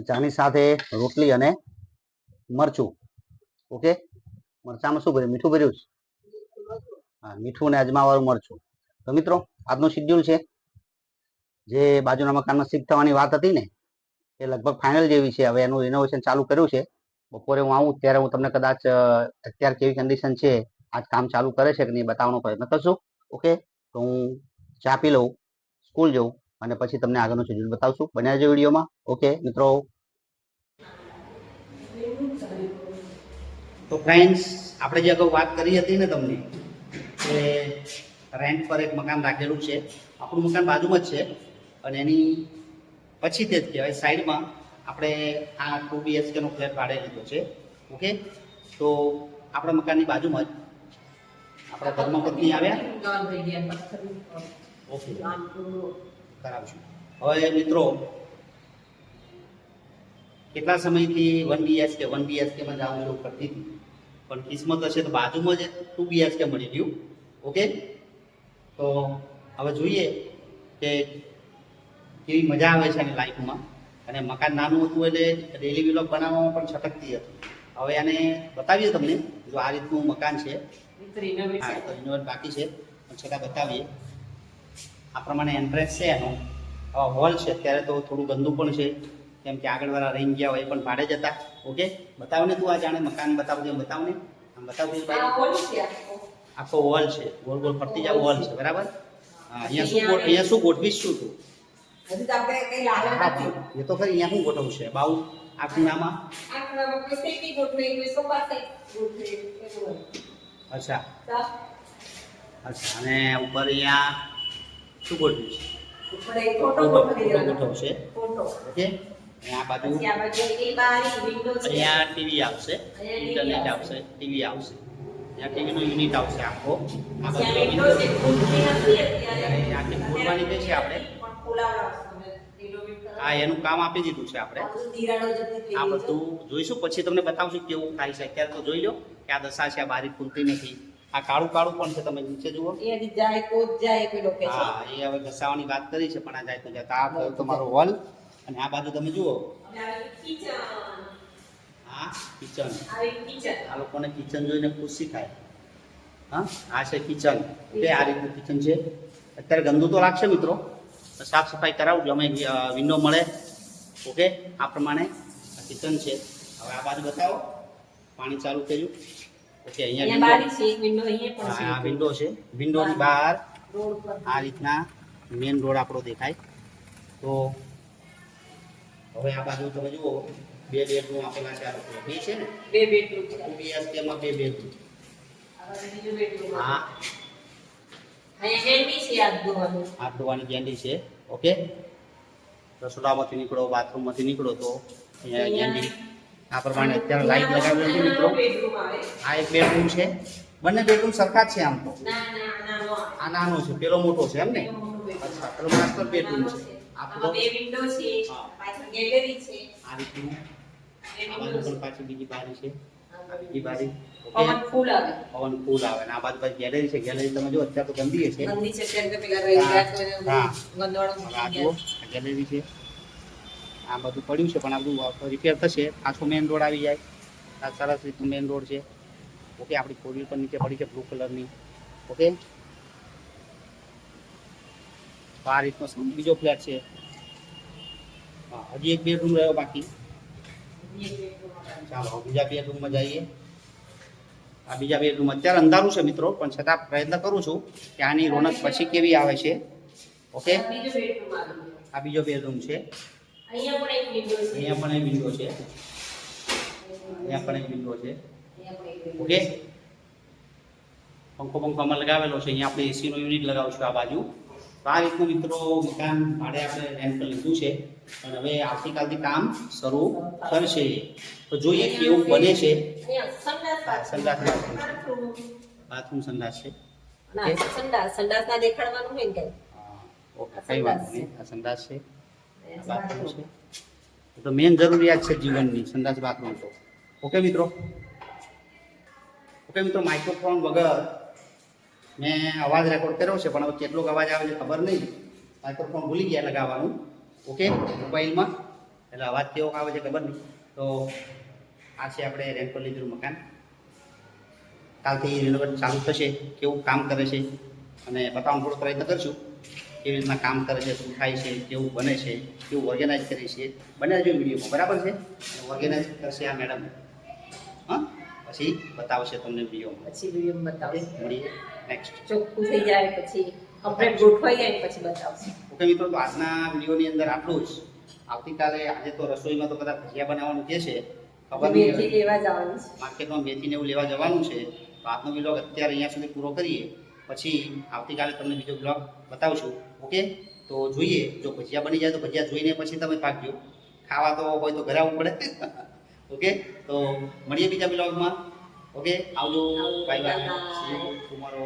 ચાની સાથે રોટલી અને મરચું. ઓકે, મરચામાં શું ભર્યું? મીઠું ભર્યું છે. હા, મીઠું અને અજમાવાળું મરચું. તો મિત્રો, આજનું શેડ્યુલ છે. જે બાજુના મકાનમાં શિફ્ટ થવાની વાત હતી ને, એ લગભગ ફાઇનલ જેવી છે. હવે એનું રિનોવેશન ચાલુ કર્યું છે. બપોરે હું આવું ત્યારે હું તમને કદાચ અત્યારે કેવી કન્ડિશન છે, આજ કામ ચાલુ કરે છે કે નહીં બતાવવાનો પ્રયત્ન કરશું. ઓકે, તો હું ચા પી લઉં, સ્કૂલ જઉં અને પછી તમને આગળનું શેડ્યુલ બતાવશું. બન્યા રહેજો વિડીયોમાં. ઓકે મિત્રો. તો ફ્રેન્ડ્સ, આપણે જે અગાઉ વાત કરી હતી ને તમને કે રેન્ટ પર એક મકાન રાખેલું છે. આપણું મકાન બાજુમાં જ છે અને એની પછી તે જ કહેવાય સાઈડમાં આપણે આ 2 BHK નો ફ્લેટ ભાડે લીધો છે. ઓકે, તો આપણા મકાનની બાજુમાં જ આપણા ધર્મપત્ની આવ્યા. ઓકે, કરાવશું. હવે મિત્રો, કેટલા સમયથી 1 BHK માં જવાનું એવું કરતી હતી, પણ કિસ્મત હશે તો બાજુમાં જ 2 BHK મળી ગયું. ઓકે, તો હવે જોઈએ કે કેવી મજા આવે છે એની લાઈફમાં. અને મકાન નાનું હતું એટલે ડેલી વ્લોગ બનાવવામાં પણ છટકતી હતી. હવે એને બતાવીએ તમને. જો આ રીતનું મકાન છે, હા, તો રિનોવેટ બાકી છે પણ છતાં બતાવીએ. આ પ્રમાણે એન્ટ્રેન્સ છે એનો. હોલ છે અત્યારે તો થોડું ગંદુ પણ છે, કેમ કે આગળવાળા રહી ગયા હોય પણ ભાડે જતા. ઓકે, બતાવ ને તું આ જાણે મકાન બતાવજે. બતાવ ને, આમ બતાવજે ભાઈ. આખો હોલ છે, ગોળ ગોળ ફરતી જાવ હોલ છે, બરાબર. હા, અહીંયા શું ગોઠવીશ શું તું? એ તો ખરી. અહીંયા શું ગોઠવશે બાઉ આ ખૂણામાં? અચ્છા અચ્છા, અને ઉપર અહીંયા શું ગોઠવીશ? ગોઠવશે. ઓકે, આ બાજુ અહીંયા ટીવી આવશે, ઇન્ટરનેટ આવશે, ટીવી આવશે. ત્યાં ટીવીનો યુનિટ આવશે આખો. આ બાજુ આખી ખોલવાની કઈ છે આપણે? હા, એનું કામ આપી દીધું છે આપણે. આ બધું જોઈશું પછી તમને બતાવશું કેવું થાય છે. અત્યારે તો જોઈ લો કે આ દશા છે, આ બારી ખુલતી નથી. આ કાળું કાળું પણ છે, તમે નીચે જુઓ. હા, એ હવે ઘસાવાની વાત કરી છે પણ આ જાય તો જાય. આ થયો તમારો હોલ અને આ બાજુ તમે જુઓ. હા, કિચન. આ લોકોને કિચન જોઈને ખુશી થાય. હા, આ છે કિચન. ઓકે, આ રીતનું કિચન છે. અત્યારે ગંદુ તો લાગશે મિત્રો, સાફ સફાઈ કરાવજો. અમે વિન્ડો મળે. ઓકે, આ પ્રમાણે આ કિચન છે. હવે આ બાજુ બતાવો. પાણી ચાલુ કર્યું. ઓકે, અહીંયા વિન્ડો છે. વિન્ડોની બહાર આ રીતના મેઇન રોડ આપણો દેખાય. તો હવે આ બાજુ તમે જુઓ, 2 બેડરૂમ આપેલા છે. આ લોકો 2 છે ને, 2 બેડરૂમ. 2 BHK માં 2 બેડરૂમ. હા, હાથ ધોવાની ગેંડી છે. ઓકે, રસોડામાંથી નીકળો, બાથરૂમમાંથી નીકળો તો અહીંયા ગેંડી. આ પ્રમાણે અત્યારે લાઈટ લગાવેલી છે મિત્રો. આ એક બેડરૂમ છે. બંને બેડરૂમ સરખા જ છે આમ તો. આ નાનો છે, પેલો મોટો છે એમ ને? અચ્છા, પેલો માસ્ટર બેડરૂમ છે. આપણો 2 વિન્ડો છે, પાછળ ગેલેરી છે. આ રીતનું. આ બાજુ પણ પાછી બીજી બારી છે. આ બીજી બારી. પવન ફૂલ આવે. પવન ફૂલ આવે. અને આ બાજુ પાછી ગેલેરી છે. ગેલેરી તમે જો અત્યારે તો ગંદી છે. ગંદી છે એટલે પેલા રહી ગયા તો ગંદવાળો. આ જુઓ, આ ગેલેરી છે. આ બધું પડ્યું છે પણ આ બધું રિપેર થશે. પાછો મેઇન રોડ આવી જાય. આ સરસ રીતનું મેઇન રોડ છે. ઓકે, આપણી ફોર પણ નીચે પડી છે બ્લુ કલરની. ઓકે, તો આ રીતનો બીજો ફ્લેટ છે. હા, હજી એક બેડરૂમ રહ્યો બાકી. ચાલો બીજા બેડરૂમમાં જઈએ. આ બીજા બેડરૂમ અત્યારે અંધારું છે મિત્રો, પણ છતાં પ્રયત્ન કરું છું કે આની રોનક પછી કેવી આવે છે. ઓકે, આ બીજો બેડરૂમ છે. અહીંયા પણ એક વિન્ડો છે. અહીંયા પણ એક વિન્ડો છે. ઓકે, પંખો આમાં લગાવેલો છે. અહીંયા આપણે એસીનો યુનિટ લગાવશું આ બાજુ. તો આ રીતનું મિત્રો મકાન ભાડે આપણે રેન્ટ પર લીધું છે અને હવે આવતીકાલથી કામ શરૂ કરશે. તો જોઈએ કેવું બને છે. સંડાસ, બાથરૂમ, સંડાસ છે. સંડાસના દેખાડવાનું હોય ને. ઓકે, કઈ વાત નહીં. આ સંડાસ છે, બાથરૂમ છે. તો મેઇન જરૂરિયાત છે જીવનની, સંડાસ બાથરૂમ. તો ઓકે મિત્રો. ઓકે મિત્રો, માઇક્રોફોન વગર મેં અવાજ રેકોર્ડ કર્યો છે પણ હવે કેટલોક અવાજ આવે છે ખબર નહીં. માઇક્રોફોન ભૂલી ગયા લગાવવાનું. ઓકે, મોબાઈલમાં. એટલે અવાજ કેવો આવે છે ખબર નહીં. તો આ છે આપણે રેન્ટ પર લીધેલું મકાન. કાલથી રિનોવેટ ચાલુ થશે, કેવું કામ કરે છે અને બતાવવાનો થોડો પ્રયત્ન કરશું કેવી રીતના કામ કરે છે, શું થાય છે, કેવું બને છે, કેવું ઓર્ગેનાઇઝ કરે છે, બનાવજો વિડીયોમાં, બરાબર છે. ઓર્ગેનાઇઝ કરશે આ મેડમ, હા, પછી બતાવશે તમને વિડીયોમાં. પછી વિડીયો બતાવશે. મળીએ નેક્સ્ટ. ચોખ્ખું થઈ જાય પછી કમ્પ્લીટ ગોઠવાઈ જાય પછી બતાવશે. ઓકે મિત્રો, તો આજના વિડીયોની અંદર આટલું જ. આવતીકાલે, આજે તો રસોઈમાં તો કદાચ ભજીયા બનાવવાનું કહે છે, ખબર મેથી નહીં, લેવા જવાનું છે. માર્કેટમાં મેથીને એવું લેવા જવાનું છે. તો આજનો વિડીયો અત્યારે અહીંયા સુધી પૂરો કરીએ, પછી આવતીકાલે તમને બીજો બ્લોગ બતાવશું. ઓકે, તો જોઈએ, જો ભજીયા બની જાય તો ભજીયા જોઈને પછી તમે પાકજો. ખાવા તો હોય તો ઘરે આવવું પડે. ઓકે, તો મળીએ બીજા બ્લોગમાં. ઓકે, આવજો, bye bye, C you tomorrow.